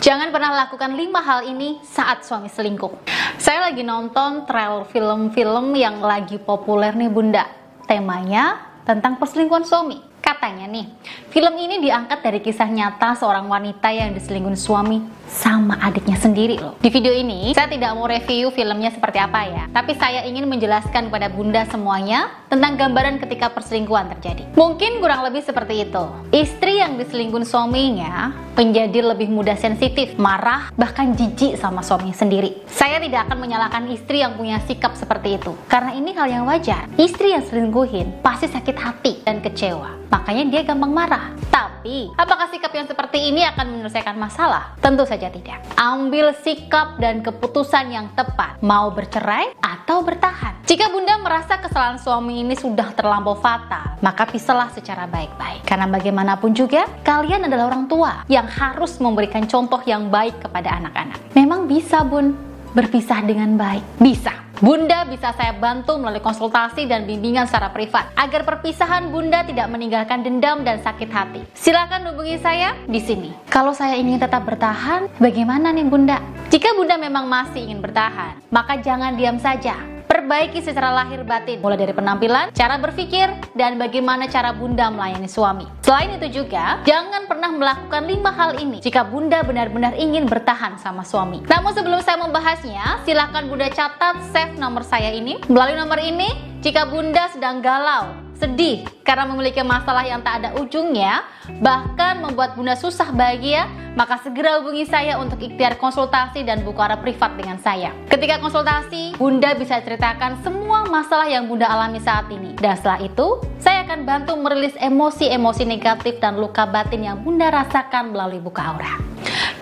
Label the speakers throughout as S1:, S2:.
S1: Jangan pernah lakukan 5 hal ini saat suami selingkuh. Saya lagi nonton trailer film-film yang lagi populer nih Bunda. Temanya tentang perselingkuhan suami. Katanya nih, film ini diangkat dari kisah nyata seorang wanita yang diselingkuhin suami sama adiknya sendiri loh. Di video ini, saya tidak mau review filmnya seperti apa ya, tapi saya ingin menjelaskan kepada Bunda semuanya tentang gambaran ketika perselingkuhan terjadi. Mungkin kurang lebih seperti itu. Istri yang diselingkuhin suaminya menjadi lebih mudah sensitif, marah, bahkan jijik sama suaminya sendiri. Saya tidak akan menyalahkan istri yang punya sikap seperti itu, karena ini hal yang wajar. Istri yang selingkuhin pasti sakit hati dan kecewa, makanya dia gampang marah. Tapi, apakah sikap yang seperti ini akan menyelesaikan masalah? Tentu saja tidak. Ambil sikap dan keputusan yang tepat, mau bercerai atau bertahan. Jika Bunda merasa kesalahan suami ini sudah terlampau fatal, maka pisahlah secara baik-baik. Karena bagaimanapun juga, kalian adalah orang tua yang harus memberikan contoh yang baik kepada anak-anak. Memang bisa Bun, berpisah dengan baik. Bisa. Bunda bisa saya bantu melalui konsultasi dan bimbingan secara privat agar perpisahan Bunda tidak meninggalkan dendam dan sakit hati. Silakan hubungi saya di sini. Kalau saya ingin tetap bertahan, bagaimana nih Bunda? Jika Bunda memang masih ingin bertahan, maka jangan diam saja. Perbaiki secara lahir batin, mulai dari penampilan, cara berpikir, dan bagaimana cara Bunda melayani suami. Selain itu juga, jangan pernah melakukan 5 hal ini jika Bunda benar-benar ingin bertahan sama suami. Namun sebelum saya membahasnya, silakan Bunda catat save nomor saya ini. Melalui nomor ini, jika Bunda sedang galau, sedih karena memiliki masalah yang tak ada ujungnya, bahkan membuat Bunda susah bahagia, maka segera hubungi saya untuk ikhtiar konsultasi dan buka arah privat dengan saya. Ketika konsultasi, Bunda bisa ceritakan semua masalah yang Bunda alami saat ini. Dan setelah itu, saya akan bantu merilis emosi-emosi negatif dan luka batin yang Bunda rasakan melalui buka aura.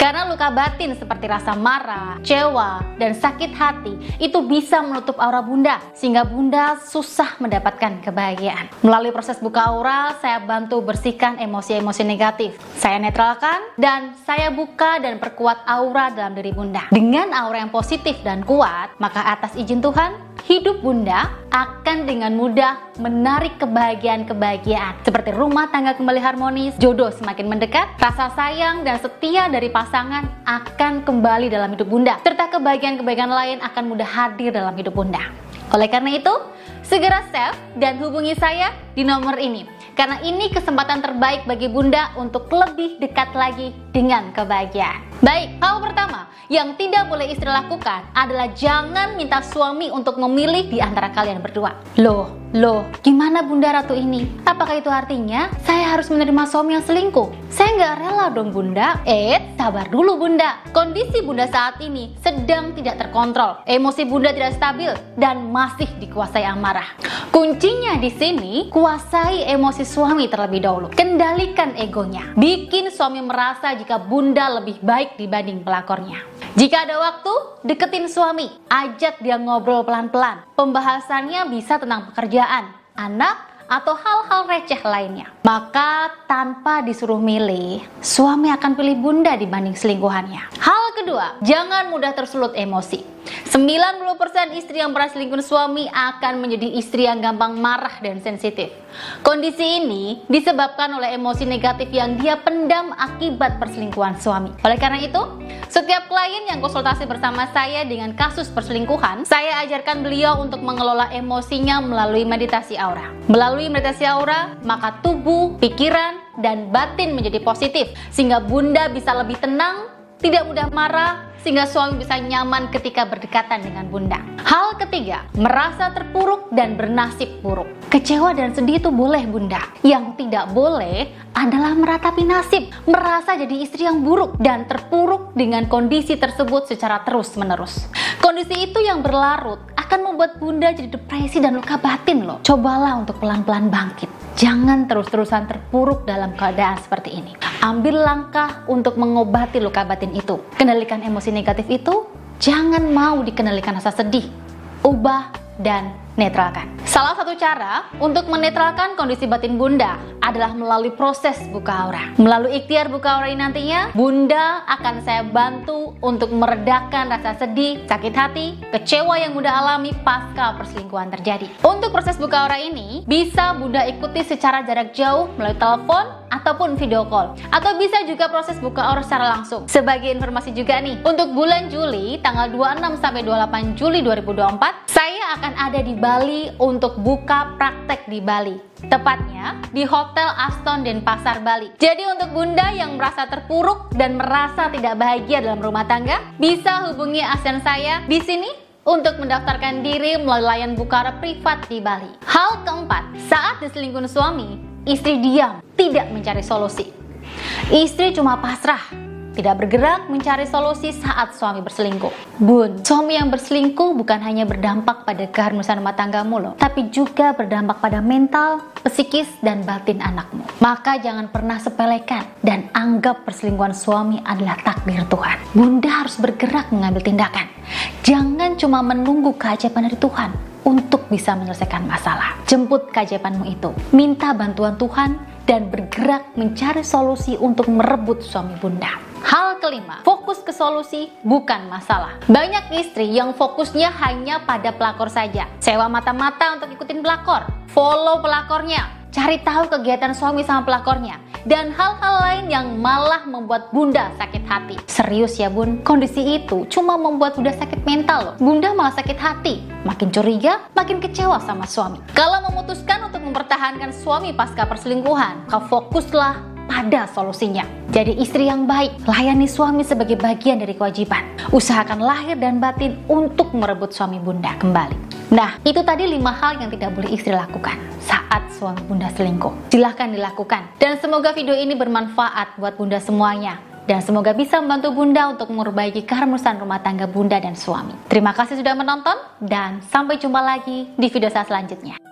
S1: Karena luka batin seperti rasa marah, kecewa, dan sakit hati itu bisa menutup aura Bunda sehingga Bunda susah mendapatkan kebahagiaan. Melalui proses buka aura, saya bantu bersihkan emosi-emosi negatif. Saya netralkan dan saya buka dan perkuat aura dalam diri Bunda. Dengan aura yang positif dan kuat, maka atas izin Tuhan, hidup Bunda akan dengan mudah menarik kebahagiaan-kebahagiaan seperti rumah tangga kembali harmonis, jodoh semakin mendekat, rasa sayang dan setia dari pasangan akan kembali dalam hidup Bunda, serta kebahagiaan-kebahagiaan lain akan mudah hadir dalam hidup Bunda. Oleh karena itu, segera save dan hubungi saya di nomor ini, karena ini kesempatan terbaik bagi Bunda untuk lebih dekat lagi dengan kebahagiaan. Baik, hal pertama yang tidak boleh istri lakukan adalah jangan minta suami untuk memilih di antara kalian berdua. Loh, gimana Bunda Ratu ini? Apakah itu artinya saya harus menerima suami yang selingkuh? Saya nggak rela dong Bunda. Sabar dulu Bunda. Kondisi Bunda saat ini sedang tidak terkontrol. Emosi Bunda tidak stabil dan masih dikuasai amarah. Kuncinya di sini, kuasai emosi suami terlebih dahulu. Kendalikan egonya. Bikin suami merasa jika Bunda lebih baik dibanding pelakornya. Jika ada waktu, deketin suami. Ajak dia ngobrol pelan-pelan. Pembahasannya bisa tentang pekerjaan, anak, atau hal-hal receh lainnya. Maka tanpa disuruh milih, suami akan pilih Bunda dibanding selingkuhannya. Hal kedua, jangan mudah tersulut emosi. 90% istri yang pernah selingkuh suami akan menjadi istri yang gampang marah dan sensitif. Kondisi ini disebabkan oleh emosi negatif yang dia pendam akibat perselingkuhan suami. Oleh karena itu, setiap klien yang konsultasi bersama saya dengan kasus perselingkuhan, saya ajarkan beliau untuk mengelola emosinya melalui meditasi aura. Melalui meditasi aura, maka tubuh, pikiran, dan batin menjadi positif, sehingga Bunda bisa lebih tenang, tidak mudah marah, sehingga suami bisa nyaman ketika berdekatan dengan Bunda. Hal ketiga, merasa terpuruk dan bernasib buruk. Kecewa dan sedih itu boleh Bunda. Yang tidak boleh adalah meratapi nasib, merasa jadi istri yang buruk dan terpuruk dengan kondisi tersebut secara terus-menerus. Kondisi itu yang berlarut akan membuat Bunda jadi depresi dan luka batin loh. Cobalah untuk pelan-pelan bangkit. Jangan terus-terusan terpuruk dalam keadaan seperti ini. Ambil langkah untuk mengobati luka batin itu. Kendalikan emosi negatif itu, jangan mau dikendalikan rasa sedih. Ubah dan netralkan. Salah satu cara untuk menetralkan kondisi batin Bunda adalah melalui proses buka aura. Melalui ikhtiar buka aura ini nantinya, Bunda akan saya bantu untuk meredakan rasa sedih, sakit hati, kecewa yang Bunda alami pasca perselingkuhan terjadi. Untuk proses buka aura ini, bisa Bunda ikuti secara jarak jauh melalui telepon ataupun video call. Atau bisa juga proses buka aura secara langsung. Sebagai informasi juga nih, untuk bulan Juli, tanggal 26 sampai 28 Juli 2024, saya akan ada di Bali untuk buka praktek di Bali. Tepatnya di Hotel Aston Denpasar Bali. Jadi untuk Bunda yang merasa terpuruk dan merasa tidak bahagia dalam rumah tangga, bisa hubungi asisten saya di sini untuk mendaftarkan diri melalui layanan buka aura privat di Bali. Hal keempat, saat diselingkuhi suami, istri diam, tidak mencari solusi. Istri cuma pasrah, tidak bergerak mencari solusi saat suami berselingkuh. Bun, suami yang berselingkuh bukan hanya berdampak pada keharmonisan rumah tanggamu loh, tapi juga berdampak pada mental, psikis, dan batin anakmu. Maka jangan pernah sepelekan dan anggap perselingkuhan suami adalah takdir Tuhan. Bunda harus bergerak mengambil tindakan. Jangan cuma menunggu keajaiban dari Tuhan untuk bisa menyelesaikan masalah. Jemput keajaibanmu itu, minta bantuan Tuhan, dan bergerak mencari solusi untuk merebut suami Bunda. Hal kelima, fokus ke solusi bukan masalah. Banyak istri yang fokusnya hanya pada pelakor saja. Sewa mata-mata untuk ikutin pelakor, follow pelakornya, cari tahu kegiatan suami sama pelakornya, dan hal-hal lain yang malah membuat Bunda sakit hati. Serius ya Bun, kondisi itu cuma membuat Bunda sakit mental loh. Bunda malah sakit hati, makin curiga, makin kecewa sama suami. Kalau memutuskan untuk mempertahankan suami pasca perselingkuhan, maka fokuslah pada solusinya. Jadi istri yang baik, layani suami sebagai bagian dari kewajiban. Usahakan lahir dan batin untuk merebut suami Bunda kembali. Nah, itu tadi 5 hal yang tidak boleh istri lakukan saat suami Bunda selingkuh. Silahkan dilakukan. Dan semoga video ini bermanfaat buat Bunda semuanya. Dan semoga bisa membantu Bunda untuk memperbaiki keharmonisan rumah tangga Bunda dan suami. Terima kasih sudah menonton dan sampai jumpa lagi di video saya selanjutnya.